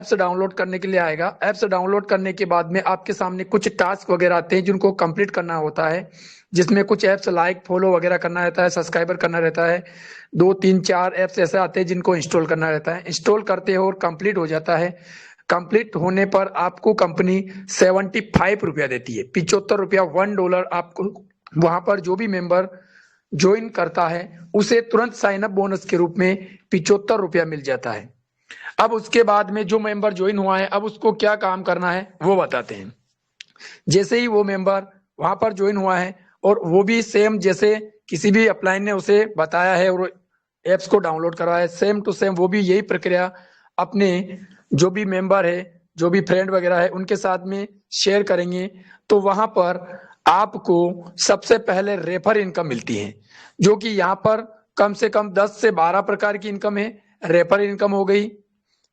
Apps download करने के लिए आएगा। ऐप्स डाउनलोड करने के बाद में आपके सामने कुछ टास्क वगैरह आते हैं जिनको कंप्लीट करना होता है, जिसमें कुछ ऐप्स लाइक फॉलो वगैरह करना रहता है, सब्सक्राइबर करना रहता है। 2 3 4 ऐप्स ऐसे आते हैं जिनको इंस्टॉल करना रहता है। इंस्टॉल करते हो और कंप्लीट हो जाता है। कंप्लीट होने पर आपको कंपनी 75 रुपया देती है, 75 रुपया, $1। आपको वहां पर जो भी मेंबर ज्वाइन करता है उसे तुरंत साइन अप बोनस के रूप में 75 रुपया मिल जाता है। अब उसके बाद में जो मेंबर ज्वाइन हुआ है, अब उसको क्या काम करना है वो बताते हैं। जैसे ही वो मेंबर वहां पर ज्वाइन हुआ है और वो भी सेम जैसे किसी भी अपलाइन ने उसे बताया है और एप्स को डाउनलोड करवाया है, सेम टू सेम वो भी यही प्रक्रिया अपने जो भी मेंबर है, जो भी फ्रेंड वगैरह है उनके साथ में शेयर करेंगे। तो वहां पर आपको सबसे पहले रेफर इनकम मिलती है, जो कि यहाँ पर कम से कम 10 से 12 प्रकार की इनकम है। रेफर इनकम हो गई,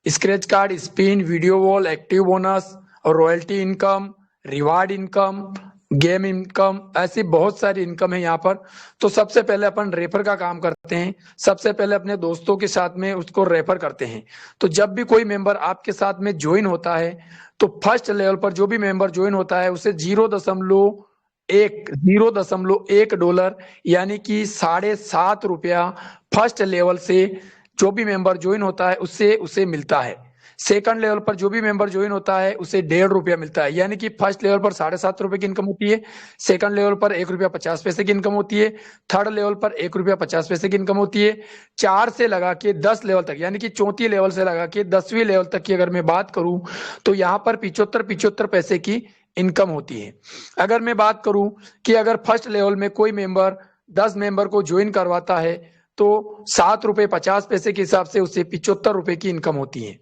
scratch card, spin, video wall, active bonus और royalty income, reward income, game income, ऐसी बहुत सारी इनकम है यहाँ पर। तो सबसे पहले अपन रेफर का काम करते हैं। सबसे पहले अपने दोस्तों के साथ में उसको रेफर करते हैं। तो जब भी कोई मेंबर आपके साथ में ज्वाइन होता है तो फर्स्ट लेवल पर जो भी मेंबर ज्वाइन होता है उसे 0.1 यानी कि ₹7.5 फर्स्ट लेवल से जो भी मेंबर ज्वाइन होता है उससे उसे मिलता है। सेकंड लेवल पर जो भी मेंबर ज्वाइन होता है उसे ₹1.5 मिलता है, यानी कि फर्स्ट लेवल पर ₹7.5 की इनकम होती है, सेकंड लेवल पर ₹1.50 की इनकम होती है, थर्ड लेवल पर ₹1.50 की इनकम होती है। 4 से लगा के 10 लेवल तक, यानी कि चौथी लेवल से लगा के 10वीं लेवल तक की अगर मैं बात करूं तो यहाँ पर 75 पैसे की इनकम होती है। अगर मैं बात करूं कि अगर फर्स्ट लेवल में कोई मेंबर 10 मेंबर को ज्वाइन करवाता है तो ₹7.50 के हिसाब से उसे ₹75 की इनकम होती है।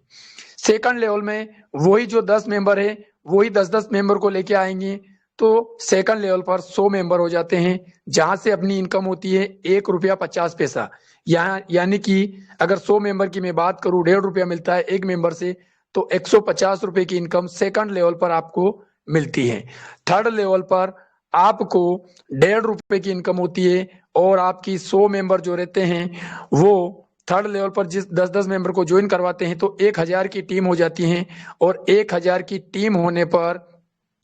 सेकंड लेवल में वही जो 10 मेंबर है वही 10-10 मेंबर को लेके आएंगे तो सेकंड लेवल पर 100 मेंबर हो जाते हैं, जहां से अपनी इनकम होती है ₹1.50। यहाँ यानी कि अगर 100 मेंबर की मैं बात करूं, ₹1.5 मिलता है एक मेंबर से, तो ₹150 की इनकम सेकंड लेवल पर आपको मिलती है। थर्ड लेवल पर आपको ₹1.5 की इनकम होती है और आपकी 100 मेंबर जो रहते हैं वो थर्ड लेवल पर जिस 10-10 मेंबर को ज्वाइन करवाते हैं तो 1000 की टीम हो जाती है और 1000 की टीम होने पर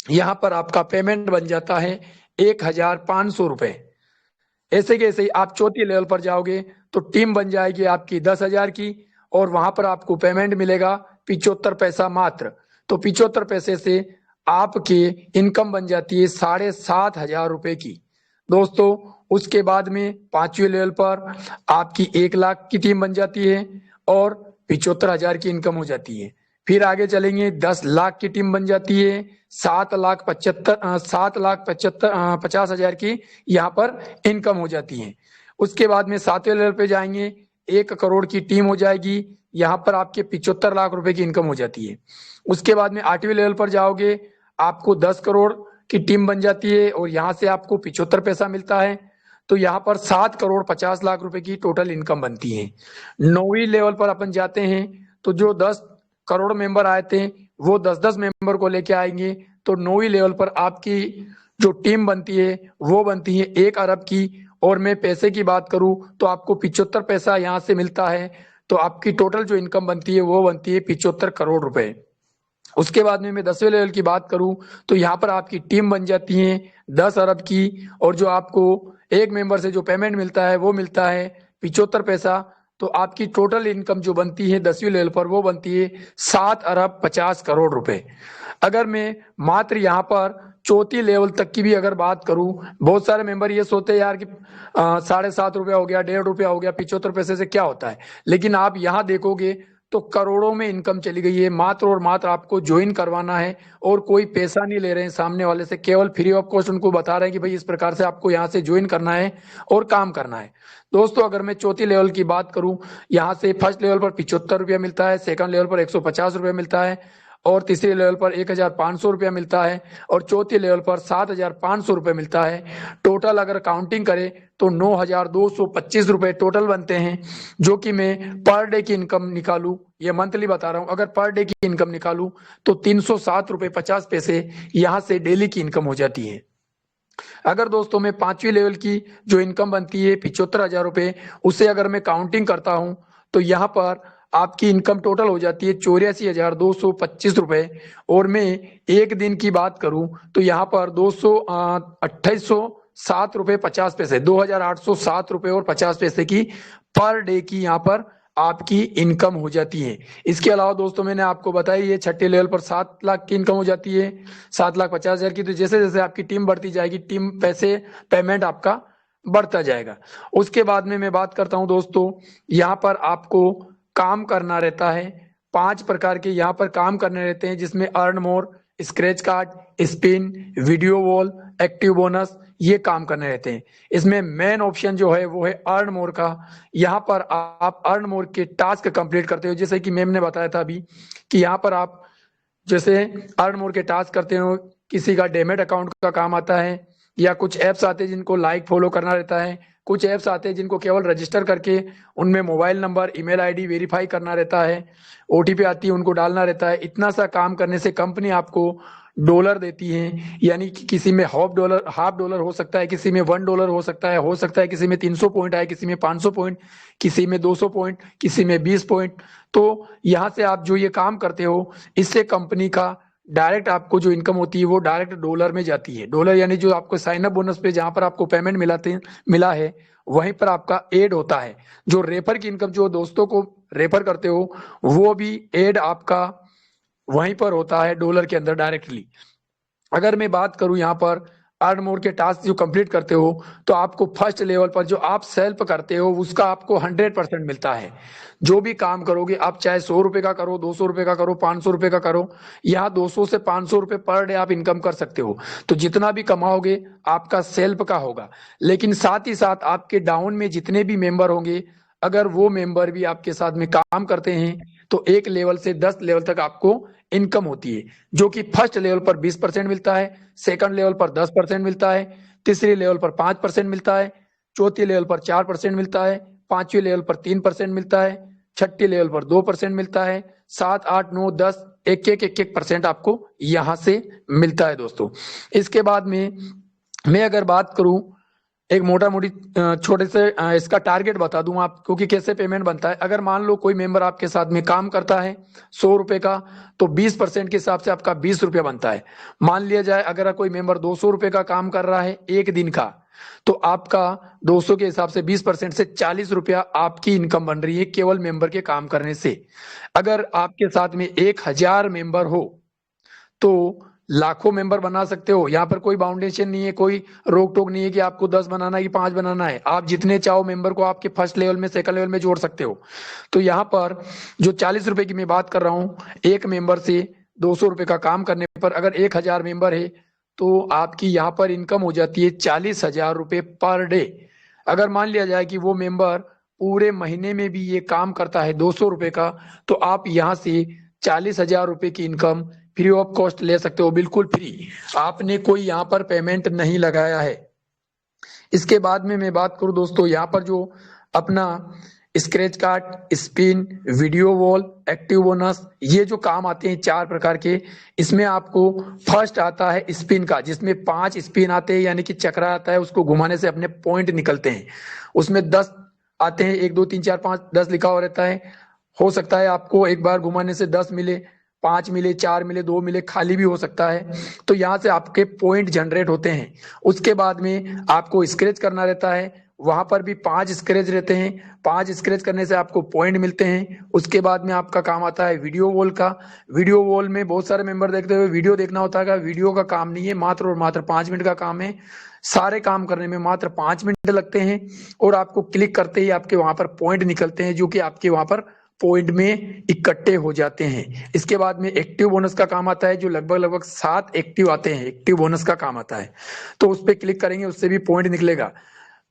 यहाँ पर आपका पेमेंट बन जाता है ₹1500। ऐसे के ऐसे ही आप चौथी लेवल पर जाओगे तो टीम बन जाएगी आपकी 10,000 की और वहां पर आपको पेमेंट मिलेगा 75 पैसा मात्र। तो 75 पैसे से आपकी इनकम बन जाती है ₹7,500 की। दोस्तों उसके बाद में 5वीं लेवल पर आपकी 1 लाख की टीम बन जाती है और 75,000 की इनकम हो जाती है। फिर आगे चलेंगे, 10 लाख की टीम बन जाती है, 7,50,000 की यहाँ पर इनकम हो जाती है। उसके बाद में 7वें लेवल पे जाएंगे, 1 करोड़ की टीम हो जाएगी, यहाँ पर आपके 75 लाख रुपए की इनकम हो जाती है। उसके बाद में 8वें लेवल पर जाओगे, आपको 10 करोड़ की टीम बन जाती है और यहाँ से आपको 75 पैसा मिलता है। तो यहाँ पर 7,50,00,000 रुपए की टोटल इनकम बनती है। 9वीं लेवल पर अपन जाते हैं तो जो 10 करोड़ मेंबर आए थे वो 10-10 मेंबर को लेके आएंगे तो 9वीं लेवल पर आपकी जो टीम बनती है वो बनती है 1 अरब की। और मैं पैसे की बात करूं तो आपको 75 पैसा यहाँ से मिलता है, तो आपकी टोटल जो इनकम बनती है वो बनती है 75 करोड़ रुपए। उसके बाद में मैं 10वें लेवल की बात करूं तो यहाँ पर आपकी टीम बन जाती है 10 अरब की और जो आपको एक मेंबर से जो पेमेंट मिलता है वो मिलता है 75 पैसा। तो आपकी टोटल इनकम जो बनती है 10वीं लेवल पर वो बनती है 7,50,00,000 रुपए। अगर मैं मात्र यहाँ पर चौथी लेवल तक की भी अगर बात करूं, बहुत सारे मेंबर ये सोचते हैं यार कि ₹7.5 हो गया, ₹1.5 हो गया, 75 पैसे से क्या होता है, लेकिन आप यहाँ देखोगे तो करोड़ों में इनकम चली गई है। मात्र और मात्र आपको ज्वाइन करवाना है और कोई पैसा नहीं ले रहे हैं सामने वाले से, केवल फ्री ऑफ कॉस्ट उनको बता रहे हैं कि भाई इस प्रकार से आपको यहाँ से ज्वाइन करना है और काम करना है। दोस्तों अगर मैं चौथी लेवल की बात करूं, यहाँ से फर्स्ट लेवल पर ₹75 मिलता है, सेकंड लेवल पर ₹150 मिलता है और तीसरे लेवल पर ₹1,500 मिलता है और चौथे लेवल पर ₹7,500 मिलता है। टोटल अगर काउंटिंग करें तो ₹9,225 टोटल बनते हैं, जो कि मैं पर डे की इनकम निकालूं, ये मंथली बता रहा हूं, अगर पर डे की इनकम निकालूं तो ₹307.50 यहाँ से डेली की इनकम हो जाती है। अगर दोस्तों मैं 5वीं लेवल की जो इनकम बनती है ₹75,000, उसे अगर मैं काउंटिंग करता हूं तो यहाँ पर आपकी इनकम टोटल हो जाती है 84,225 रुपए। और मैं एक दिन की बात करूं तो यहाँ पर 2807 रुपए 50 पैसे, 2807 रुपए और 50 पैसे की पर डे की यहाँ पर आपकी इनकम हो जाती है। इसके अलावा दोस्तों मैंने आपको बताया ये छठे लेवल पर 7 लाख की इनकम हो जाती है, 7,50,000 की। तो जैसे जैसे आपकी टीम बढ़ती जाएगी, टीम पेमेंट आपका बढ़ता जाएगा। उसके बाद में मैं बात करता हूं दोस्तों, यहाँ पर आपको काम करना रहता है। 5 प्रकार के यहाँ पर काम करने रहते हैं, जिसमें earn more, scratch card, spin, video wall, active bonus, ये काम करने रहते हैं। इसमें मेन ऑप्शन जो है वो है अर्न मोर का। यहाँ पर आप अर्न मोर के टास्क कंप्लीट करते हो, जैसे कि मैम ने बताया था अभी कि यहाँ पर आप जैसे अर्न मोर के टास्क करते हो, किसी का डेमेट अकाउंट का काम आता है, या कुछ ऐप्स आते हैं जिनको लाइक फॉलो करना रहता है, कुछ ऐप्स आते हैं जिनको केवल रजिस्टर करके उनमें mobile number, email ID verify करना रहता है, ओटीपी आती है उनको डालना रहता है। इतना सा काम करने से कंपनी आपको डॉलर देती है, यानी कि किसी में हाफ डॉलर हो सकता है, किसी में $1 हो सकता है किसी में 300 पॉइंट आए, किसी में 500 पॉइंट, किसी में 200 पॉइंट, किसी में 20 पॉइंट। तो यहाँ से आप जो ये काम करते हो, इससे कंपनी का डायरेक्ट आपको जो इनकम होती है वो डायरेक्ट डॉलर में जाती है। डॉलर यानी जो आपको साइन अप बोनस पे जहां पर आपको पेमेंट मिला है वहीं पर आपका एड होता है। जो रेफर की इनकम, जो दोस्तों को रेफर करते हो, वो भी एड आपका वहीं पर होता है डॉलर के अंदर डायरेक्टली। अगर मैं बात करूं यहाँ पर अर्न मोर के टास्क जो कंप्लीट करते हो, तो आपको फर्स्ट लेवल पर जो आप सेल्फ करते हो उसका आपको 100% मिलता है। जो भी काम करोगे आप, चाहे 100 रुपए का करो, 200 रुपए का करो, 500 रुपए का करो, यहाँ 200 से 500 रुपए पर डे आप इनकम कर सकते हो। तो जितना भी कमाओगे आपका सेल्फ का होगा। लेकिन साथ ही साथ आपके डाउन में जितने भी मेंबर होंगे, अगर वो मेंबर भी आपके साथ में काम करते हैं, तो एक लेवल से 10 लेवल तक आपको इनकम होती है, जो कि फर्स्ट लेवल पर 20% मिलता है, सेकंड लेवल पर 10% मिलता है, तीसरी लेवल पर 5% मिलता है, चौथी लेवल पर 4% मिलता है, पांचवी लेवल पर 3% मिलता है, छठी लेवल पर 2% मिलता है, 7, 8, 9, 10 एक परसेंट आपको यहां से मिलता है दोस्तों। इसके बाद में मैं अगर बात करूं, एक मोटा मोटी छोटे से इसका टारगेट बता दूं आपको कि कैसे पेमेंट बनता है। अगर मान लो कोई मेंबर आपके साथ में काम करता है 100 रुपए का, तो 20% के हिसाब से आपका 20 रुपया बनता है। मान लिया जाए अगर कोई मेंबर 200 रुपए का काम कर रहा है एक दिन का, तो आपका 200 के हिसाब से 20% से 40 रुपया आपकी इनकम बन रही है केवल मेंबर के काम करने से। अगर आपके साथ में 1000 मेंबर हो तो लाखों मेंबर बना सकते हो। यहाँ पर कोई बाउंडेशन नहीं है, कोई रोक टोक नहीं है कि आपको 10 बनाना है कि 5 बनाना है। आप जितने चाहो मेंबर को आपके फर्स्ट लेवल में, सेकंड लेवल में जोड़ सकते हो। तो यहाँ पर जो 40 रुपए की मैं बात कर रहा हूँ, एक मेंबर से 200 रुपए का काम करने पर अगर 1000 मेंबर है तो आपकी यहाँ पर इनकम हो जाती है 40,000 रुपए पर डे। अगर मान लिया जाए कि वो मेंबर पूरे महीने में भी ये काम करता है 200 रुपए का, तो आप यहाँ से 40,000 रुपए की इनकम फ्री ऑफ कॉस्ट ले सकते हो, बिल्कुल फ्री। आपने कोई यहाँ पर पेमेंट नहीं लगाया है। इसके बाद में मैं बात करूं दोस्तों, यहाँ पर जो अपना scratch card, spin, video wall, active bonus, ये जो काम आते हैं 4 प्रकार के, इसमें आपको फर्स्ट आता है स्पिन का, जिसमें 5 स्पिन आते हैं, यानी कि चक्रा आता है, उसको घुमाने से अपने पॉइंट निकलते हैं। उसमें 10 आते हैं, 1 2 3 4 5 10 लिखा हुआ रहता है। हो सकता है आपको एक बार घुमाने से 10 मिले, 5 मिले, 4 मिले, 2 मिले, खाली भी हो सकता है। तो यहाँ से आपके पॉइंट जनरेट होते हैं। उसके बाद में आपको स्क्रैच करना रहता है, वहां पर भी 5 स्क्रैच रहते हैं। 5 स्क्रैच करने से आपको पॉइंट मिलते हैं। उसके बाद में आपका काम आता है वीडियो वॉल का। वीडियो वॉल में बहुत सारे मेंबर देखते हुए वीडियो देखना होता है, वीडियो का काम नहीं है, मात्र और मात्र 5 मिनट का काम है। सारे काम करने में मात्र 5 मिनट लगते हैं, और आपको क्लिक करते ही आपके वहां पर पॉइंट निकलते हैं, जो कि आपके वहां पर पॉइंट में इकट्ठे हो जाते हैं। इसके बाद में एक्टिव बोनस का काम आता है, जो लगभग 7 एक्टिव आते हैं, एक्टिव बोनस का काम आता है। तो उस पर क्लिक करेंगे, उससे भी पॉइंट निकलेगा।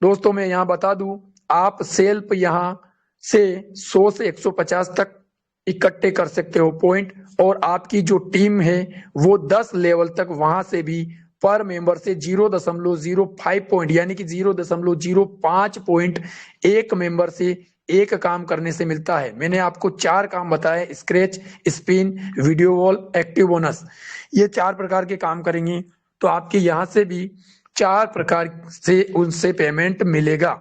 दोस्तों मैं यहाँ बता दूं, आप सेल्फ यहाँ से 100 से 150 तक इकट्ठे कर सकते हो पॉइंट, और आपकी जो टीम है वो 10 लेवल तक वहां से भी पर मेंबर से 0.05 पॉइंट, यानी कि 0.05 पॉइंट एक मेंबर से एक काम करने से मिलता है। मैंने आपको 4 काम बताए, scratch, spin, video wall, active bonus. ये 4 प्रकार के काम करेंगे तो आपके यहाँ से भी 4 प्रकार से उनसे पेमेंट मिलेगा।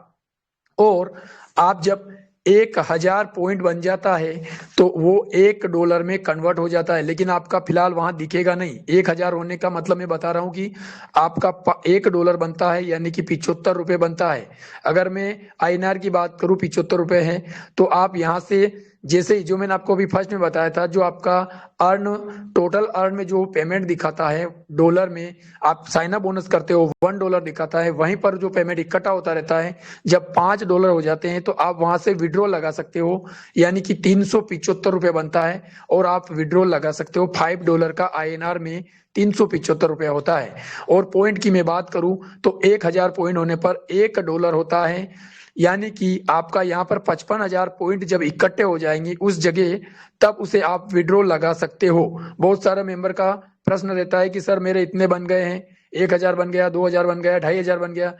और आप जब 1000 पॉइंट बन जाता है तो वो $1 में कन्वर्ट हो जाता है, लेकिन आपका फिलहाल वहां दिखेगा नहीं। 1000 होने का मतलब मैं बता रहा हूँ कि आपका $1 बनता है, यानी कि 75 रुपए बनता है। अगर मैं INR की बात करूँ 75 रुपए है, तो आप यहाँ से जैसे ही जो मैंने आपको अभी फर्स्ट में बताया था, जो आपका टोटल अर्न में जो पेमेंट दिखाता है डॉलर में, आप साइन अप बोनस करते हो $1 दिखाता है, वहीं पर जो पेमेंट इकट्ठा होता रहता है, जब $5 हो जाते हैं तो आप वहां से विड्रॉ लगा सकते हो, यानी कि 375 रुपए बनता है और आप विड्रॉ लगा सकते हो। $5 का INR में 375 रुपया होता है। और पॉइंट की मैं बात करूं तो 1000 पॉइंट होने पर $1 होता है, यानी कि आपका यहाँ पर 55,000 पॉइंट जब इकट्ठे हो जाएंगे उस जगह, तब उसे आप विड्रॉ लगा सकते हो। बहुत सारे मेंबर का प्रश्न रहता है कि सर मेरे इतने बन गए हैं, 1000 बन गया, 2000 बन गया, 2500 बन गया।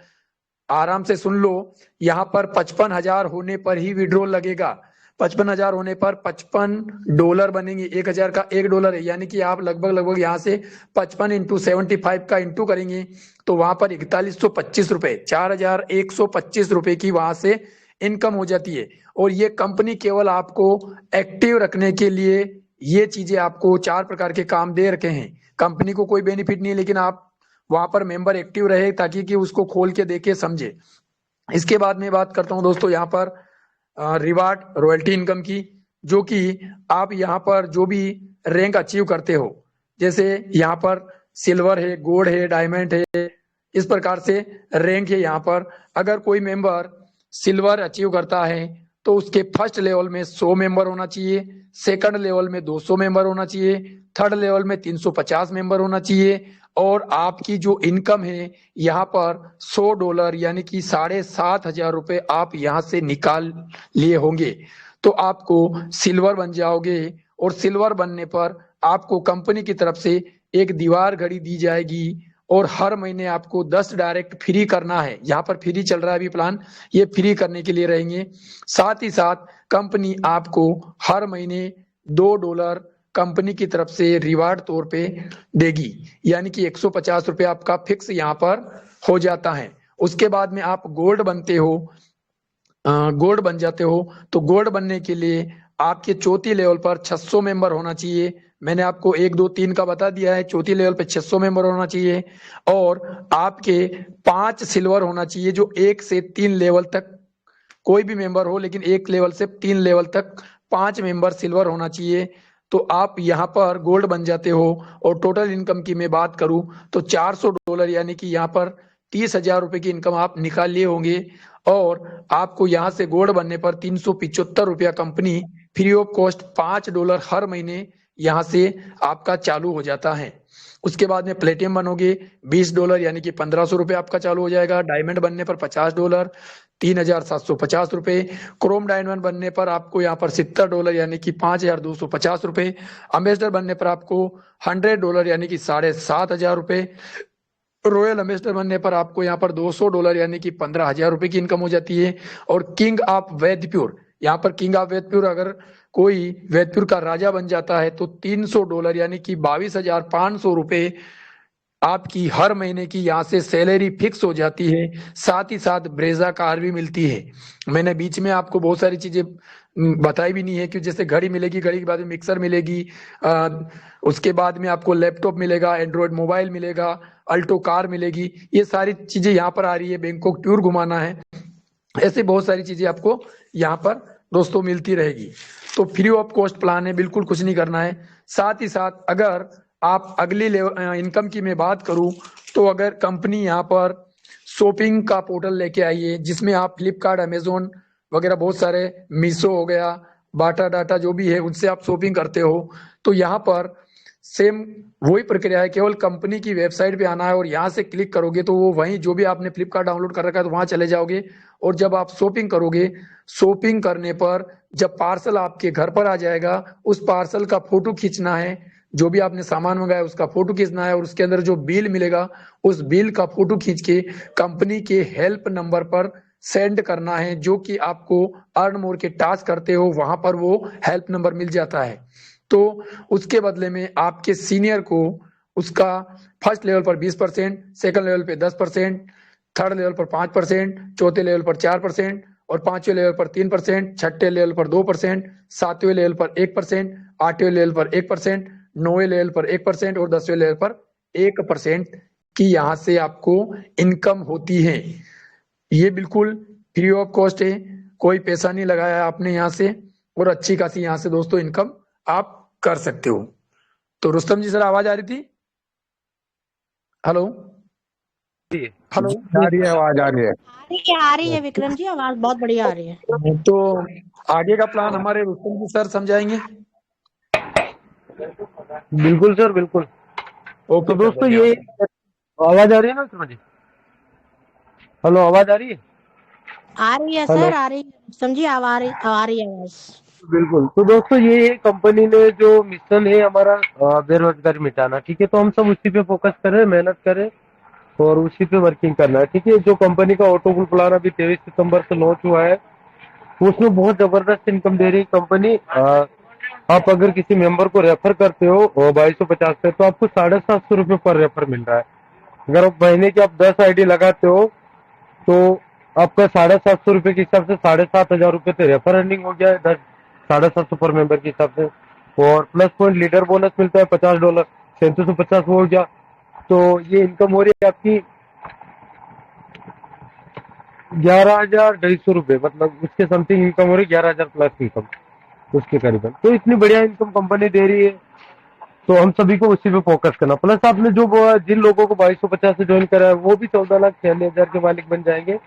आराम से सुन लो, यहाँ पर 55,000 होने पर ही विड्रॉ लगेगा। 55,000 होने पर $55 बनेंगे। 1000 का $1 है, यानी कि आप लगभग लगभग यहाँ से 55 इंटू 75 का इंटू करेंगे तो वहां पर 4125 रुपए, 4125 रुपए की वहां से इनकम हो जाती है। और ये कंपनी केवल आपको एक्टिव रखने के लिए ये चीजें आपको 4 प्रकार के काम दे रखे हैं। कंपनी को कोई बेनिफिट नहीं है, लेकिन आप वहां पर मेंबर एक्टिव रहे ताकि कि उसको खोल के देखे समझे। इसके बाद में बात करता हूं दोस्तों यहाँ पर रिवार्ड रॉयल्टी इनकम की, जो कि आप यहाँ पर जो भी रैंक अचीव करते हो, जैसे यहाँ पर सिल्वर है, गोल्ड है, डायमंड है, इस प्रकार से रैंक है। यहाँ पर अगर कोई मेंबर सिल्वर अचीव करता है तो उसके फर्स्ट लेवल में 100 मेंबर होना चाहिए, सेकंड लेवल में 200 मेंबर होना चाहिए, थर्ड लेवल में 350 मेंबर होना चाहिए, और आपकी जो इनकम है यहाँ पर $100 यानी कि 7,500 रुपए आप यहाँ से निकाल लिए होंगे, तो आपको सिल्वर बन जाओगे। और सिल्वर बनने पर आपको कंपनी की तरफ से एक दीवार घड़ी दी जाएगी और हर महीने आपको 10 डायरेक्ट फ्री करना है। यहाँ पर फ्री चल रहा है अभी प्लान, ये फ्री करने के लिए रहेंगे। साथ ही साथ कंपनी आपको हर महीने $2 कंपनी की तरफ से रिवार्ड तौर पे देगी, यानी कि 150 रुपये आपका फिक्स यहाँ पर हो जाता है। उसके बाद में आप गोल्ड बनते हो, गोल्ड बन जाते हो, तो गोल्ड बनने के लिए आपके चौथी लेवल पर 600 मेंबर होना चाहिए। मैंने आपको 1 2 3 का बता दिया है, चौथी लेवल पे 600 मेंबर होना चाहिए। और आपके 5 सिल्वर होना चाहिए, जो 1 से 3 लेवल तक कोई भी मेंबर हो, लेकिन 1 लेवल से 3 लेवल तक 5 मेंबर सिल्वर होना चाहिए, तो आप यहाँ पर गोल्ड बन जाते हो। और टोटल इनकम की मैं बात करूं तो $400 यानी कि यहाँ पर 30,000 रुपए की इनकम आप निकाल लिए होंगे। और आपको यहाँ से गोल्ड बनने पर 375 रुपया कंपनी फ्री ऑफ कॉस्ट $5 हर महीने यहाँ से आपका चालू हो जाता है। उसके बाद में प्लेटिनम बनोगे $20 यानी कि 1500 रुपये आपका चालू हो जाएगा। डायमंड बनने पर $50, 3,750 रुपए। क्रोम डायमंड बनने पर आपको यहाँ पर $70 यानी कि 5,250 रुपए। अम्बेसडर बनने पर आपको $100 यानी कि 7,500 रुपए। रॉयल एम्बेसडर बनने पर आपको यहाँ पर $200 यानी कि 15,000 रुपए की इनकम हो जाती है। और किंग ऑफ वैदपुर, यहाँ पर किंग ऑफ वैदपुर अगर कोई वैदपुर का राजा बन जाता है तो $300 यानी कि 22,500 रुपए आपकी हर महीने की यहाँ से सैलरी फिक्स हो जाती है। साथ ही साथ ब्रेजा कार भी मिलती है। मैंने बीच में आपको बहुत सारी चीजें बताई भी नहीं है कि जैसे घड़ी मिलेगी, घड़ी के बाद में मिक्सर मिलेगी, उसके बाद में आपको लैपटॉप मिलेगा, एंड्रॉयड मोबाइल मिलेगा, अल्टो कार मिलेगी। ये सारी चीजें यहाँ पर आ रही है। बैंकॉक टूर घुमाना है, ऐसे बहुत सारी चीजें आपको यहाँ पर दोस्तों मिलती रहेगी। तो फ्री ऑफ कॉस्ट प्लान है, बिल्कुल कुछ नहीं करना है। साथ ही साथ अगर आप अगली इनकम की मैं बात करूं तो अगर कंपनी यहाँ पर शॉपिंग का पोर्टल लेके आई है, जिसमें आप फ्लिपकार्ट, अमेजोन वगैरह बहुत सारे, मीशो हो गया, बाटा डाटा जो भी है, उनसे आप शॉपिंग करते हो, तो यहाँ पर सेम वही प्रक्रिया है। केवल कंपनी की वेबसाइट पे आना है और यहाँ से क्लिक करोगे तो वो वहीं जो भी आपने फ्लिपकार्ट डाउनलोड कर रखा है तो वहां चले जाओगे। और जब आप शॉपिंग करोगे, शॉपिंग करने पर जब पार्सल आपके घर पर आ जाएगा, उस पार्सल का फोटो खींचना है, जो भी आपने सामान मंगाया उसका फोटो खींचना है, और उसके अंदर जो बिल मिलेगा उस बिल का फोटो खींच के कंपनी के हेल्प नंबर पर सेंड करना है, जो कि आपको अर्न मोर के टास्क करते हो वहां पर वो हेल्प नंबर मिल जाता है। तो उसके बदले में आपके सीनियर को उसका फर्स्ट लेवल पर 20%, सेकंड लेवल पे 10%, थर्ड लेवल पर 5%, चौथे लेवल पर 4%, और 5वें लेवल पर 3%, 6ठे लेवल पर 2%, 7वें लेवल पर 1%, 8वें लेवल पर 1%, 9वें लेवल पर 1% और 10वें लेवल पर 1% की यहाँ से आपको इनकम होती है। ये बिल्कुल फ्री ऑफ कॉस्ट है, कोई पैसा नहीं लगाया है आपने यहाँ से, और अच्छी खासी यहाँ से दोस्तों इनकम आप कर सकते हो। तो रुस्तम जी सर आवाज आ रही थी? Hello hello. आ रही है, आवाज आ रही है। आ रही है विक्रम जी, आवाज बहुत बढ़िया आ रही है। तो आगे का प्लान हमारे रुस्तम जी सर समझाएंगे। बिल्कुल सर, बिल्कुल। ओके तो सर, दोस्तों धन्यवाद। ये आवाज आ रही है ना विक्रम जी? हेलो, आवाज आ रही है? आ रही है हेलो। सर, आ रही है समझिए, आ रही है आवाज। बिल्कुल। तो दोस्तों ये कंपनी ने जो मिशन है हमारा बेरोजगारी मिटाना, ठीक है, तो हम सब उसी पे फोकस करें, मेहनत करें और उसी पे वर्किंग करना है, ठीक है। जो कंपनी का ऑटोबुल प्लान अभी 23 सितंबर से लॉन्च हुआ है, उसमें बहुत जबरदस्त इनकम दे रही है कंपनी। आप अगर किसी मेंबर को रेफर करते हो 2250 पे, तो आपको 750 रुपये पर रेफर मिल रहा है। अगर आप महीने की आप 10 आईडी लगाते हो तो आपका 750 रुपये के हिसाब से 7,500 रुपये तो रेफर अर्निंग हो गया है, 750 पर मेंबर के हिसाब से। और प्लस पॉइंट लीडर बोनस मिलता है $50, 3750 वो हो गया। तो ये इनकम हो रही है आपकी 11,250 रुपये, मतलब उसके समथिंग इनकम हो रही है, 11,000 प्लस इनकम उसके करीबन। तो इतनी बढ़िया इनकम कंपनी दे रही है, तो हम सभी को उसी पे फोकस करना। प्लस आपने जो जिन लोगों को 2250 से ज्वाइन करा है वो भी 14,46,000 के मालिक बन जाएंगे,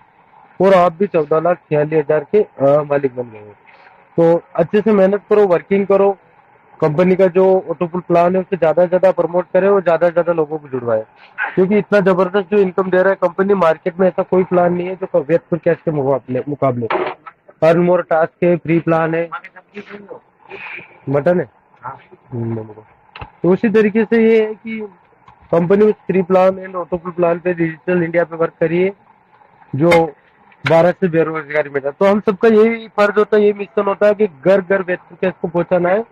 और आप भी 14,46,000 के मालिक बन गए। तो अच्छे से मेहनत करो, वर्किंग करो, कंपनी का जो ऑटोपुल प्लान है उसे ज्यादा से ज्यादा प्रमोट करे और ज्यादा से ज्यादा लोगों को जुड़वाए, क्योंकि इतना जबरदस्त जो इनकम दे रहा है कंपनी, मार्केट में ऐसा कोई प्लान नहीं है जो वेब कैश के मुकाबले। अर्न मोर टास्क है, फ्री प्लान है, बटन है। तो उसी तरीके से ये है कि कंपनी उस फ्री प्लान एंड ऑटोपुल प्लान पे डिजिटल इंडिया पे वर्क करिए, जो भारत से बेरोजगारी मिटा। तो हम सबका यही फर्ज होता है, यही मिशन होता है कि घर घर व्यक्ति के इसको पहुंचाना है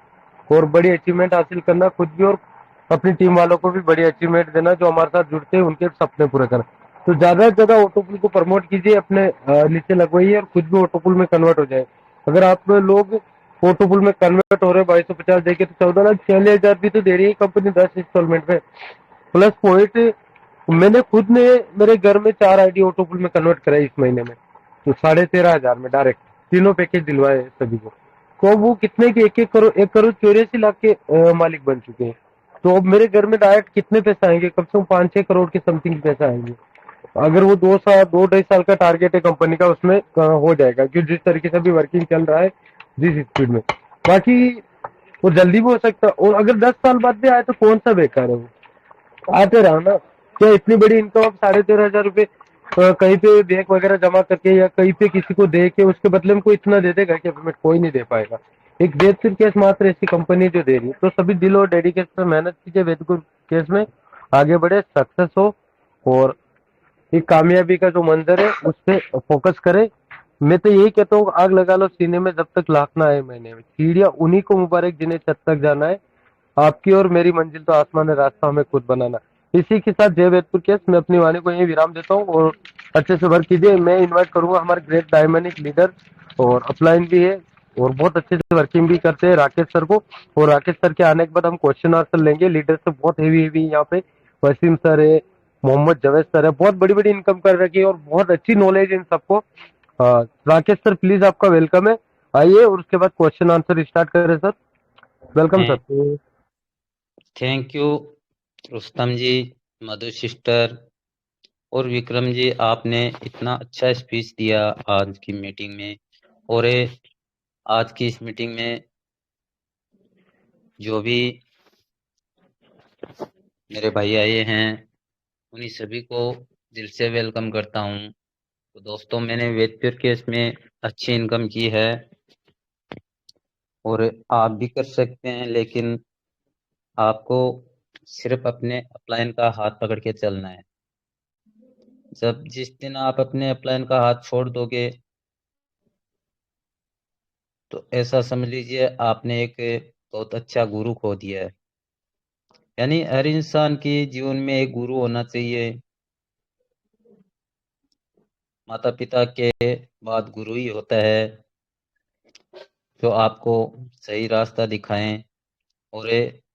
और बड़ी अचीवमेंट हासिल करना खुद भी, और अपनी टीम वालों को भी बड़ी अचीवमेंट देना, जो हमारे साथ जुड़ते हैं उनके सपने पूरे करना। तो ज्यादा से ज्यादा ऑटोपुल को प्रमोट कीजिए, अपने नीचे लगवाइए और खुद भी ऑटोपुल में कन्वर्ट हो जाए। अगर आप लोग ऑटोपुल में कन्वर्ट हो रहे 2250 देके, तो 14,46,000 भी तो दे रही है कंपनी 10 इंस्टॉलमेंट में। प्लस पॉइंट, मैंने खुद ने मेरे घर में 4 आईडी ऑटोपुल में कन्वर्ट कराई इस महीने में, तो 13,500 में डायरेक्ट तीनों पैकेज दिलवाए सभी को। तो वो कितने के 1,84 लाख के मालिक बन चुके हैं। तो अब मेरे घर में डायरेक्ट कितने पैसे आएंगे? कम से कम 5-6 करोड़ के समथिंग पैसे आएंगे, अगर वो 2 ढाई साल का टारगेट है कंपनी का, उसमें हो जाएगा, क्योंकि जिस तरीके से अभी वर्किंग चल रहा है, जिस स्पीड में। बाकी वो जल्दी भी हो सकता है, और अगर 10 साल बाद भी आए तो कौन सा बेकार है वो, आते रहो ना। क्या इतनी बड़ी इनकम आप 13,500 रुपये कहीं पे बैंक वगैरह जमा करके या कहीं पे किसी को दे के उसके बदले में कोई इतना दे देगा क्या? पेमेंट कोई नहीं दे पाएगा। एक वेदपुर केस मात्र ऐसी कंपनी जो दे रही है। तो सभी दिल और डेडिकेशन से मेहनत कीजिए, वेदपुर केस में आगे बढ़े, सक्सेस हो, और एक कामयाबी का जो मंजर है उस पर फोकस करें। मैं तो यही कहता हूँ, आग लगा लो सीने में जब तक लाख ना आए महीने में, सीढ़ियां उन्हीं को मुबारक जिन्हें छत तक जाना है, आपकी और मेरी मंजिल तो आसमान है, रास्ता हमें खुद बनाना। इसी के साथ जय वेदपुर केस, मैं अपनी वाणी को यही विराम देता हूँ, और अच्छे से वर्क कीजिए। मैं इनवाइट करूंगा हमारे ग्रेट डायमंडिक लीडर और अपलाइन भी है और बहुत अच्छे से वर्किंग भी करते हैं, राकेश सर को। और राकेश सर के आने के बाद हम क्वेश्चन आंसर लेंगे लीडर से, बहुत हेवी यहाँ पे वसीम सर है, मोहम्मद जवेद सर है, बहुत बड़ी बड़ी इनकम कर रखी है और बहुत अच्छी नॉलेज है इन सबको। राकेश सर प्लीज, आपका वेलकम है, आइए और उसके बाद क्वेश्चन आंसर स्टार्ट करें sir. Welcome sir. Thank you Rustam ji, Madhu sister और विक्रम जी, आपने इतना अच्छा स्पीच दिया आज की मीटिंग में। और आज की इस मीटिंग में जो भी मेरे भाई आए हैं उन्हीं सभी को दिल से वेलकम करता हूं। तो दोस्तों, मैंने वेदपुर केस में अच्छी इनकम की है और आप भी कर सकते हैं, लेकिन आपको सिर्फ अपने अपलाइन का हाथ पकड़ के चलना है। जब जिस दिन आप अपने अपलाइन का हाथ छोड़ दोगे तो ऐसा समझ लीजिए आपने एक बहुत अच्छा गुरु खो दिया है। यानी हर इंसान के जीवन में एक गुरु होना चाहिए। माता पिता के बाद गुरु ही होता है जो आपको सही रास्ता दिखाएं, और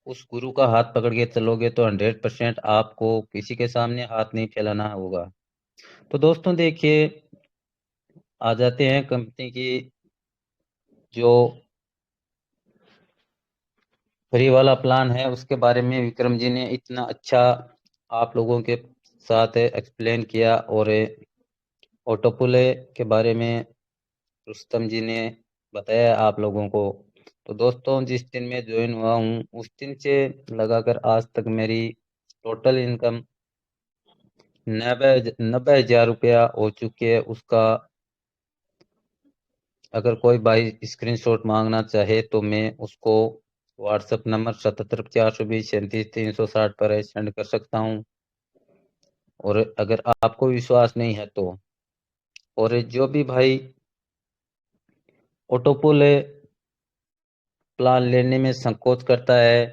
उस गुरु का हाथ पकड़ के चलोगे तो 100% आपको किसी के सामने हाथ नहीं फैलाना होगा। तो दोस्तों देखिए, आ जाते हैं कंपनी की जो फ्री वाला प्लान है उसके बारे में। विक्रम जी ने इतना अच्छा आप लोगों के साथ एक्सप्लेन किया, और ऑटोपुले के बारे में रुस्तम जी ने बताया आप लोगों को। तो दोस्तों जिस दिन मैं ज्वाइन हुआ हूँ उस दिन से लगाकर आज तक मेरी टोटल इनकम 90,000 रुपया हो चुकी है। उसका अगर कोई भाई स्क्रीनशॉट मांगना चाहे तो मैं उसको व्हाट्सएप नंबर 77 420 37 360 पर सेंड कर सकता हूँ। और अगर आपको विश्वास नहीं है तो, और जो भी भाई ऑटोपुल प्लान लेने में संकोच करता है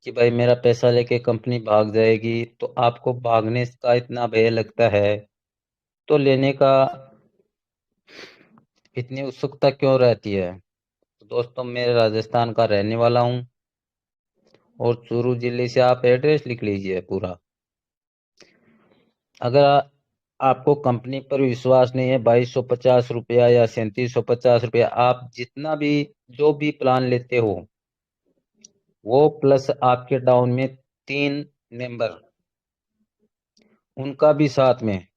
कि भाई मेरा पैसा लेके कंपनी भाग जाएगी, तो आपको भागने का इतना भय लगता है तो लेने का इतनी उत्सुकता क्यों रहती है? तो दोस्तों मैं राजस्थान का रहने वाला हूँ, और चूरू जिले से आप एड्रेस लिख लीजिए पूरा। अगर आपको कंपनी पर विश्वास नहीं है, 2250 रुपया या 3750 रुपया, आप जितना भी जो भी प्लान लेते हो वो प्लस आपके डाउन में 3 मेंबर उनका भी साथ में,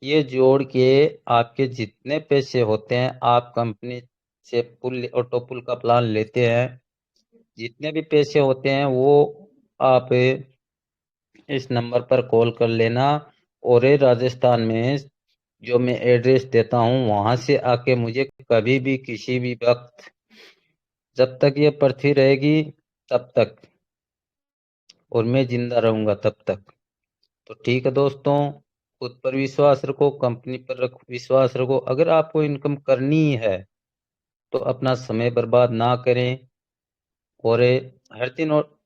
ये जोड़ के आपके जितने पैसे होते हैं, आप कंपनी से पुल ऑटो पुल का प्लान लेते हैं, जितने भी पैसे होते हैं वो आप इस नंबर पर कॉल कर लेना। और ये राजस्थान में जो मैं एड्रेस देता हूँ वहां से आके मुझे कभी भी किसी भी वक्त, जब तक ये पृथ्वी रहेगी तब तक, और मैं जिंदा रहूंगा तब तक। तो ठीक है दोस्तों, खुद पर विश्वास रखो, कंपनी पर विश्वास रखो। अगर आपको इनकम करनी है तो अपना समय बर्बाद ना करें, और हर दिन और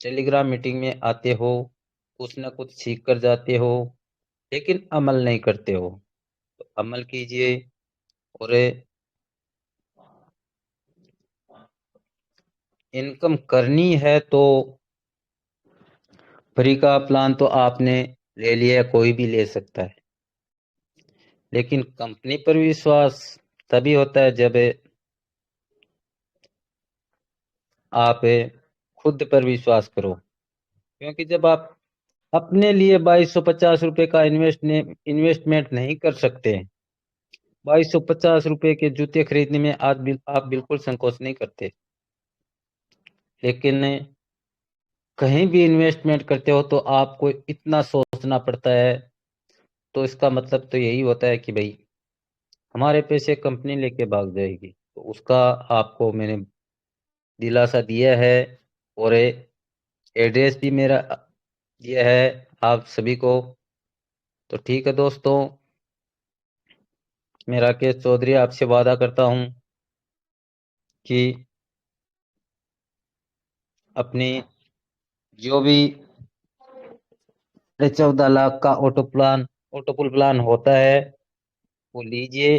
टेलीग्राम मीटिंग में आते हो, कुछ ना कुछ सीख कर जाते हो, लेकिन अमल नहीं करते हो। तो अमल कीजिए, और इनकम करनी है तो फ्री का प्लान तो आपने ले लिया, कोई भी ले सकता है, लेकिन कंपनी पर विश्वास तभी होता है जब आप खुद पर विश्वास करो। क्योंकि जब आप अपने लिए 2250 रुपए का इन्वेस्टमेंट नहीं कर सकते, 2250 रुपए के जूते खरीदने में आज आप बिल्कुल संकोच नहीं करते, लेकिन कहीं भी इन्वेस्टमेंट करते हो तो आपको इतना सोचना पड़ता है। तो इसका मतलब तो यही होता है कि भाई हमारे पैसे कंपनी लेके भाग जाएगी। तो उसका आपको मैंने दिलासा दिया है, और एड्रेस भी मेरा दिया है आप सभी को। तो ठीक है दोस्तों, मैं राकेश चौधरी आपसे वादा करता हूं कि अपनी जो भी 14 लाख का ऑटोपुल प्लान होता है वो लीजिए,